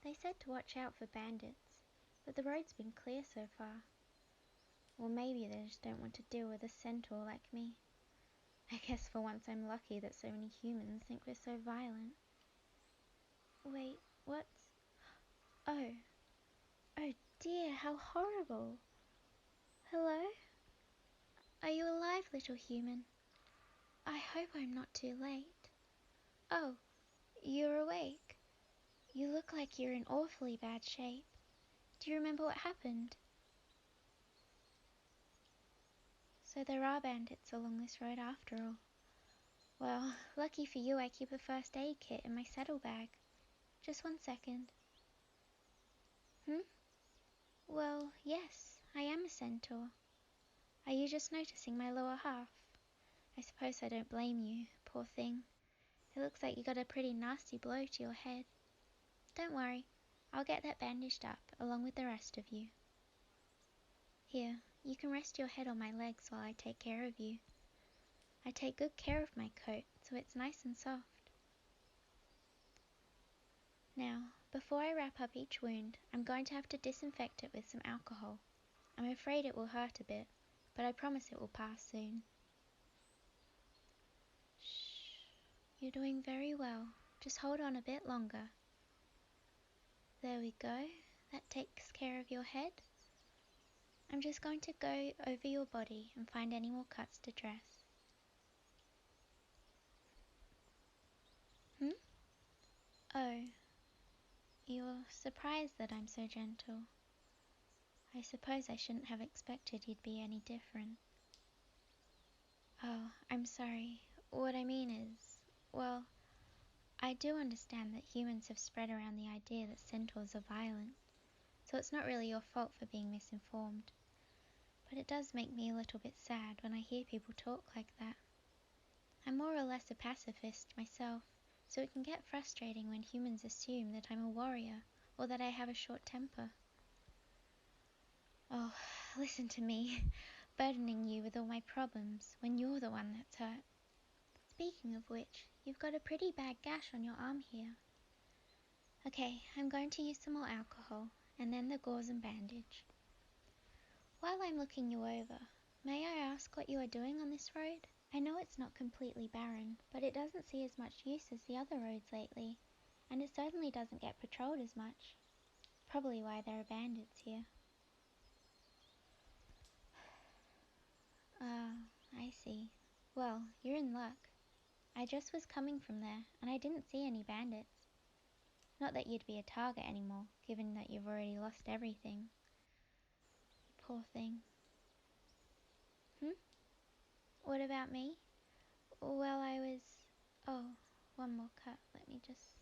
They said to watch out for bandits, but the road's been clear so far. Or maybe they just don't want to deal with a centaur like me. I guess for once I'm lucky that so many humans think we're so violent. Wait, what's... Oh. Oh dear, how horrible. Hello? Are you alive, little human? I hope I'm not too late. Oh, you're awake. You look like you're in awfully bad shape. Do you remember what happened? So there are bandits along this road after all. Well, lucky for you I keep a first aid kit in my saddlebag. Just 1 second. Well, yes, I am a centaur. Are you just noticing my lower half? I suppose I don't blame you, poor thing. It looks like you got a pretty nasty blow to your head. Don't worry, I'll get that bandaged up along with the rest of you. Here, you can rest your head on my legs while I take care of you. I take good care of my coat so it's nice and soft. Now, before I wrap up each wound, I'm going to have to disinfect it with some alcohol. I'm afraid it will hurt a bit, but I promise it will pass soon. Shh, you're doing very well. Just hold on a bit longer. There we go. That takes care of your head. I'm just going to go over your body and find any more cuts to dress. Oh, you're surprised that I'm so gentle. I suppose I shouldn't have expected you'd be any different. Oh, I'm sorry. What I mean is, well, I do understand that humans have spread around the idea that centaurs are violent, so it's not really your fault for being misinformed. But it does make me a little bit sad when I hear people talk like that. I'm more or less a pacifist myself, so it can get frustrating when humans assume that I'm a warrior or that I have a short temper. Oh, listen to me, burdening you with all my problems when you're the one that's hurt. Speaking of which, you've got a pretty bad gash on your arm here. Okay, I'm going to use some more alcohol, and then the gauze and bandage. While I'm looking you over, may I ask what you are doing on this road? I know it's not completely barren, but it doesn't see as much use as the other roads lately, and it certainly doesn't get patrolled as much. Probably why there are bandits here. Ah, I see. Well, you're in luck. I just was coming from there, and I didn't see any bandits. Not that you'd be a target anymore, given that you've already lost everything. Poor thing. What about me? Well, I was... Oh, one more cut. Let me just...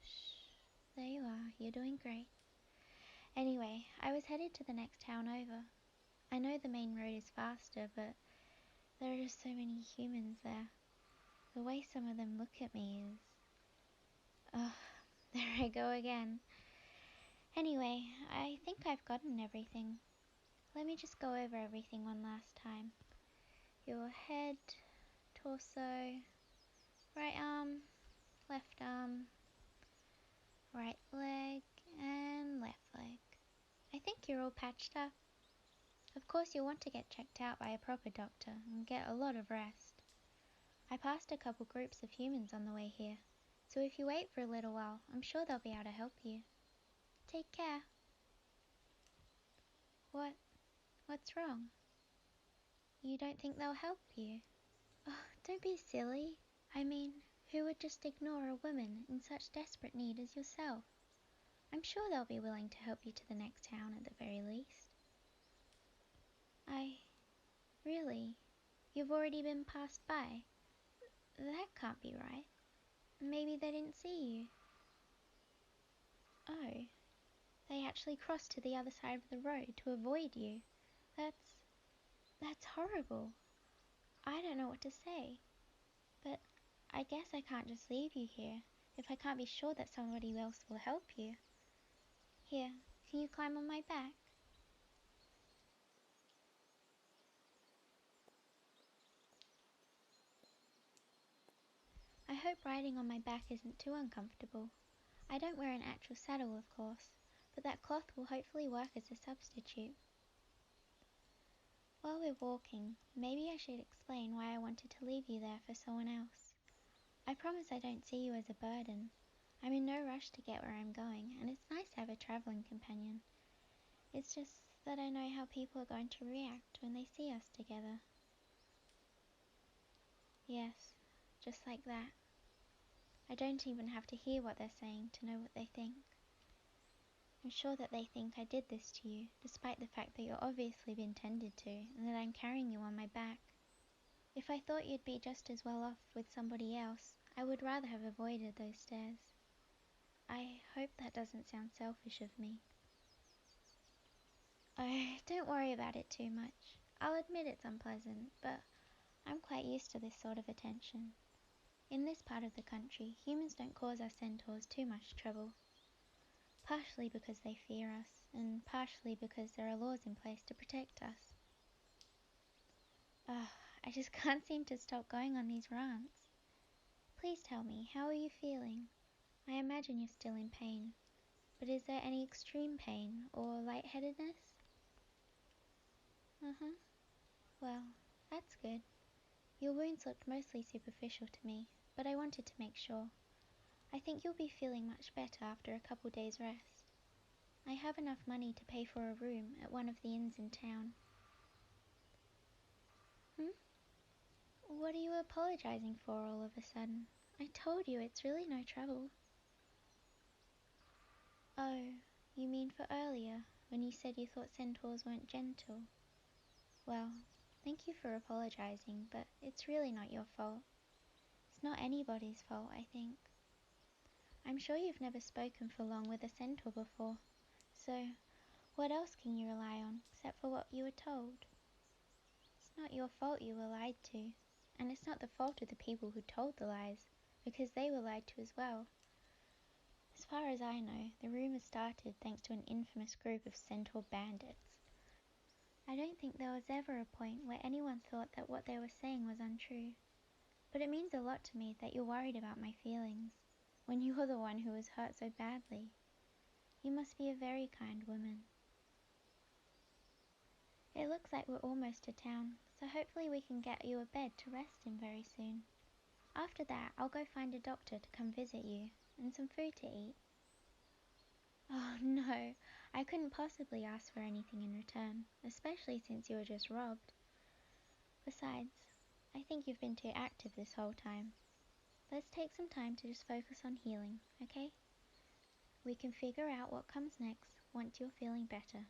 Shh. There you are. You're doing great. Anyway, I was headed to the next town over. I know the main road is faster, but there are just so many humans there. The way some of them look at me is... Oh, there I go again. Anyway, I think I've gotten everything. Let me just go over everything one last time. Your head, torso, right arm, left arm, right leg, and left leg. I think you're all patched up. Of course you'll want to get checked out by a proper doctor and get a lot of rest. I passed a couple groups of humans on the way here, so if you wait for a little while, I'm sure they'll be able to help you. Take care. What's wrong? You don't think they'll help you? Oh, don't be silly. I mean, who would just ignore a woman in such desperate need as yourself? I'm sure they'll be willing to help you to the next town at the very least. Really? You've already been passed by? That can't be right. Maybe they didn't see you. Oh, they actually crossed to the other side of the road to avoid you. That's horrible. I don't know what to say. But I guess I can't just leave you here if I can't be sure that somebody else will help you. Here, can you climb on my back? I hope riding on my back isn't too uncomfortable. I don't wear an actual saddle, of course, but that cloth will hopefully work as a substitute. While we're walking, maybe I should explain why I wanted to leave you there for someone else. I promise I don't see you as a burden. I'm in no rush to get where I'm going, and it's nice to have a travelling companion. It's just that I know how people are going to react when they see us together. Yes, just like that. I don't even have to hear what they're saying to know what they think. I'm sure that they think I did this to you, despite the fact that you're obviously been tended to, and that I'm carrying you on my back. If I thought you'd be just as well off with somebody else, I would rather have avoided those stairs. I hope that doesn't sound selfish of me. Oh, don't worry about it too much. I'll admit it's unpleasant, but I'm quite used to this sort of attention. In this part of the country, humans don't cause our centaurs too much trouble. Partially because they fear us, and partially because there are laws in place to protect us. Ugh, I just can't seem to stop going on these rants. Please tell me, how are you feeling? I imagine you're still in pain, but is there any extreme pain or lightheadedness? Uh-huh. Well, that's good. Your wounds looked mostly superficial to me, but I wanted to make sure. I think you'll be feeling much better after a couple days' rest. I have enough money to pay for a room at one of the inns in town. Hmm? What are you apologizing for all of a sudden? I told you it's really no trouble. Oh, you mean for earlier, when you said you thought centaurs weren't gentle? Well, thank you for apologizing, but it's really not your fault. It's not anybody's fault, I think. I'm sure you've never spoken for long with a centaur before, so what else can you rely on except for what you were told? It's not your fault you were lied to, and it's not the fault of the people who told the lies, because they were lied to as well. As far as I know, the rumour started thanks to an infamous group of centaur bandits. I don't think there was ever a point where anyone thought that what they were saying was untrue. But it means a lot to me that you're worried about my feelings, when you're the one who was hurt so badly. You must be a very kind woman. It looks like we're almost to town, so hopefully we can get you a bed to rest in very soon. After that, I'll go find a doctor to come visit you, and some food to eat. Oh no, I couldn't possibly ask for anything in return, especially since you were just robbed. Besides, I think you've been too active this whole time. Let's take some time to just focus on healing, okay? We can figure out what comes next once you're feeling better.